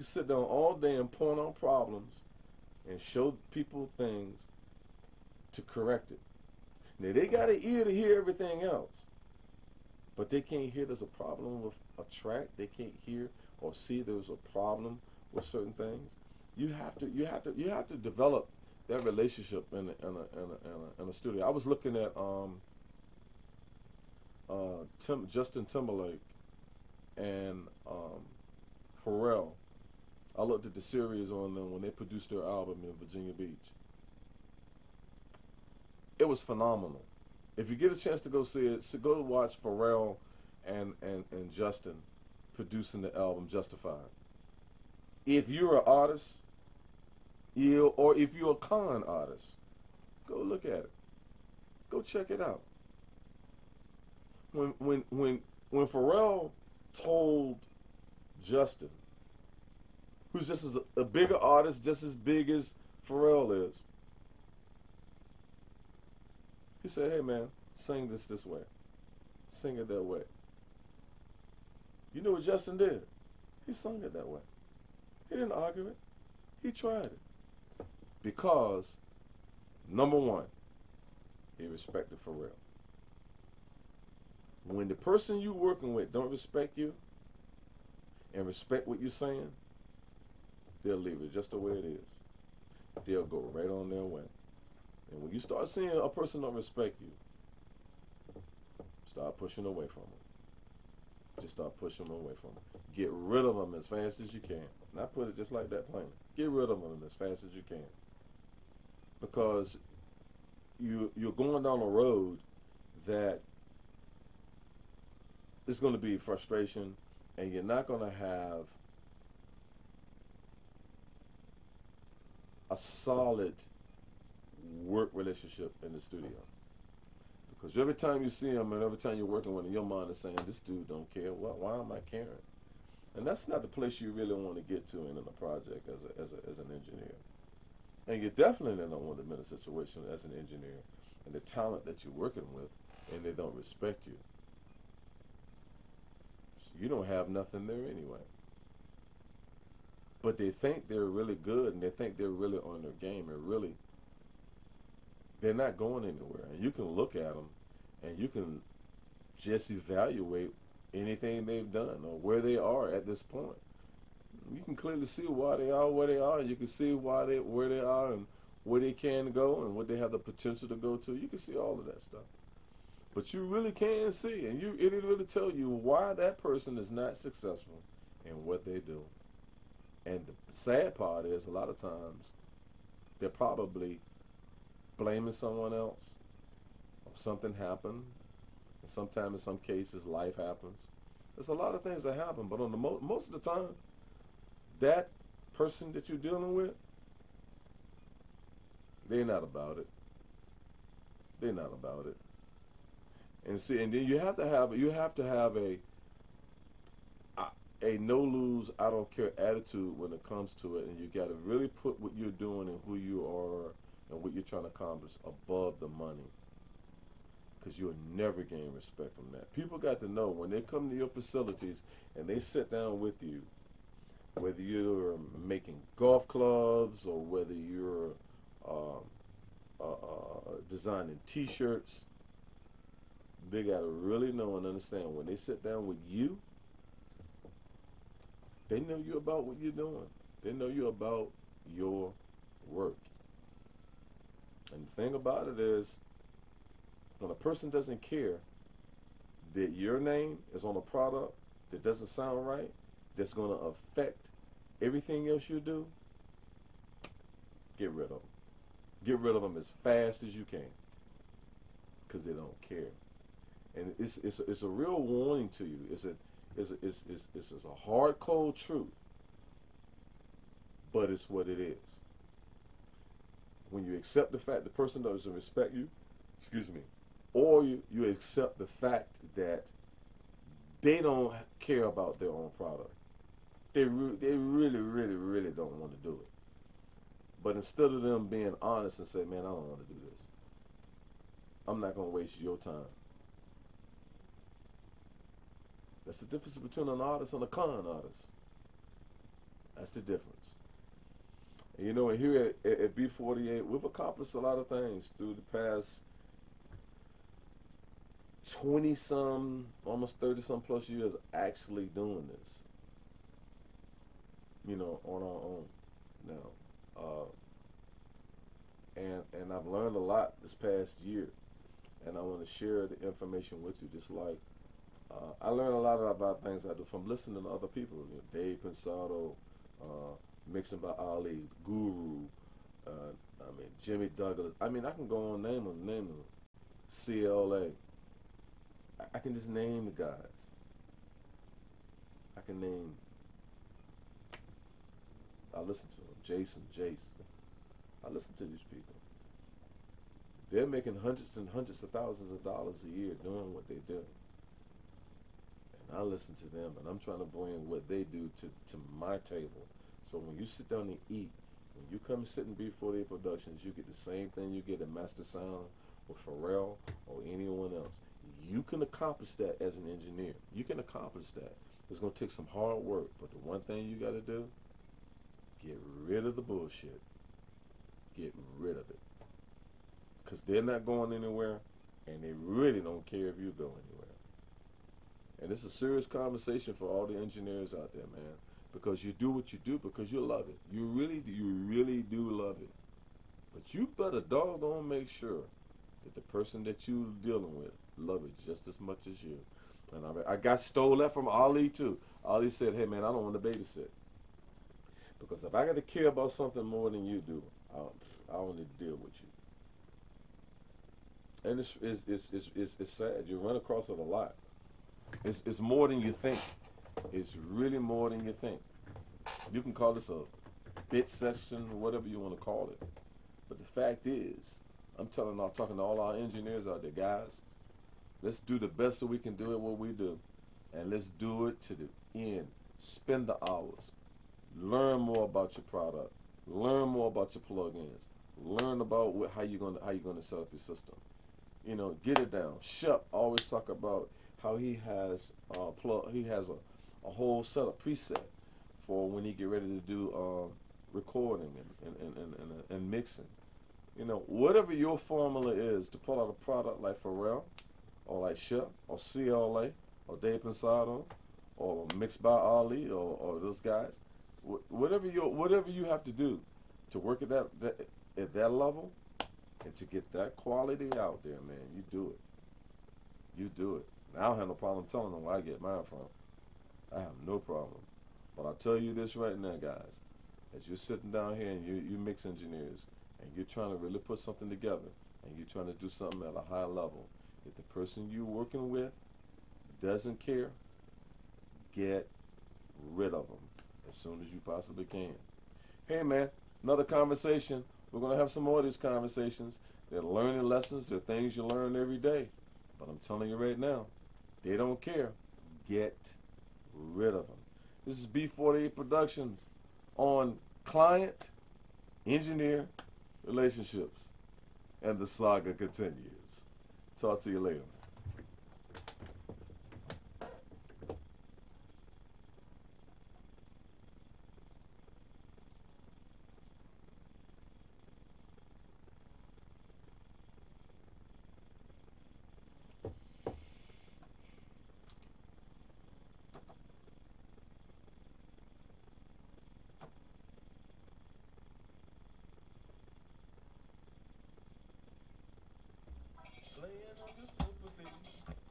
can sit down all day and point out problems and show people things to correct it. Now they got an ear to hear everything else, but they can't hear there's a problem with a track. They can't hear or see there's a problem with certain things. You have to develop that relationship in a studio. I was looking at Justin Timberlake and Pharrell. I looked at the series on them when they produced their album in Virginia Beach. It was phenomenal. If you get a chance to go see it, so go to watch Pharrell and Justin producing the album Justified. If you're an artist, or if you're a con artist, go look at it. Go check it out. When Pharrell told Justin, who's just a bigger artist, just as big as Pharrell is, he said, "Hey man, sing this way, sing it that way." You know what Justin did? He sung it that way. He didn't argue it. He tried it. Because, number one, he respected Pharrell. When the person you working with don't respect you and respect what you're saying, they'll leave it just the way it is. They'll go right on their way. And when you start seeing a person don't respect you, start pushing away from them. Just start pushing them away from them. Get rid of them as fast as you can. And I put it just like that plainly. Get rid of them as fast as you can. Because you're going down a road that is going to be frustration, and you're not going to have a solid work relationship in the studio. Because every time you see him and every time you're working with him, your mind is saying, this dude don't care. Well, why am I caring? And that's not the place you really want to get to in a project as an engineer. And you definitely don't want to be in a situation as an engineer and the talent that you're working with, and they don't respect you. So you don't have nothing there anyway. But they think they're really good, and they think they're really on their game, and really, they're not going anywhere. And you can look at them, and you can just evaluate anything they've done or where they are at this point. You can clearly see why they are where they are. You can see where they are and where they can go and what they have the potential to go to. You can see all of that stuff. But you really can see, and it'll really tell you why that person is not successful in what they do. And the sad part is, a lot of times, they're probably blaming someone else, or something happened. And sometimes, in some cases, life happens. There's a lot of things that happen, but on the most of the time, that person that you're dealing with, they're not about it. They're not about it. And see, and then you have to have a no lose, I don't care attitude when it comes to it, and you got to really put what you're doing and who you are and what you're trying to accomplish above the money, because you'll never gain respect from that. People got to know when they come to your facilities and they sit down with you, whether you're making golf clubs or whether you're designing T-shirts, they got to really know and understand when they sit down with you, they know you about what you're doing. They know you about your work. And the thing about it is, when a person doesn't care that your name is on a product that doesn't sound right, that's going to affect everything else you do, get rid of them. Get rid of them as fast as you can, because they don't care. And it's a real warning to you. It's a hard, cold truth, but it's what it is. When you accept the fact the person doesn't respect you, or you accept the fact that they don't care about their own product. They really don't want to do it. But instead of them being honest and say, man, I don't want to do this, I'm not going to waste your time. That's the difference between an artist and a con artist. That's the difference. And you know, here at B48, we've accomplished a lot of things through the past 20 some, almost 30 some plus years actually doing this, you know, on our own now. And I've learned a lot this past year, and I want to share the information with you. Just like I learned a lot about things I do from listening to other people. You know, Dave Pensado, mixing by Ali, Guru. I mean Jimmy Douglas. I mean I can go on name them. CLA. I can just name the guys. I can name. I listen to them. Jason, Jace. I listen to these people. They're making hundreds and hundreds of thousands of dollars a year doing what they do. And I listen to them, and I'm trying to bring what they do to my table. So when you sit down and eat, when you come and sit in B48 Productions, you get the same thing you get at Master Sound or Pharrell or anyone else. You can accomplish that as an engineer. You can accomplish that. It's going to take some hard work, but the one thing you got to do, get rid of the bullshit. Get rid of it. Because they're not going anywhere, and they really don't care if you go anywhere. And it's a serious conversation for all the engineers out there, man. Because you do what you do because you love it. You really do love it. But you better doggone make sure that the person that you're dealing with love it just as much as you. And I got stole that from Ali too. Ali said, hey man, I don't want to babysit. Because if I got to care about something more than you do, I don't need to deal with you. And it's sad. You run across it a lot. It's more than you think. It's really more than you think. You can call this a bit session, whatever you want to call it. But the fact is, I'm talking to all our engineers out there, guys, let's do the best that we can do at what we do. And let's do it to the end. Spend the hours. Learn more about your product. Learn more about your plugins. Learn about how you're gonna set up your system. You know, get it down. Shep always talk about how he has a whole set of preset for when he get ready to do recording and mixing. You know, whatever your formula is to pull out a product like Pharrell, or like Shep, or CLA, or Dave Pensado, or Mixed by Ali, or those guys, whatever you have to do to work at that level and to get that quality out there, man, you do it. You do it. And I don't have no problem telling them where I get mine from. I have no problem. But I'll tell you this right now, guys. As you're sitting down here and you mix engineers and you're trying to really put something together and you're trying to do something at a high level, if the person you're working with doesn't care, get rid of them as soon as you possibly can. Hey, man, another conversation. We're going to have some more of these conversations. They're learning lessons. They're things you learn every day. But I'm telling you right now, they don't care. Get rid of them. This is B48 Productions on client engineer relationships. And the saga continues. Talk to you later. Playing on your sympathy.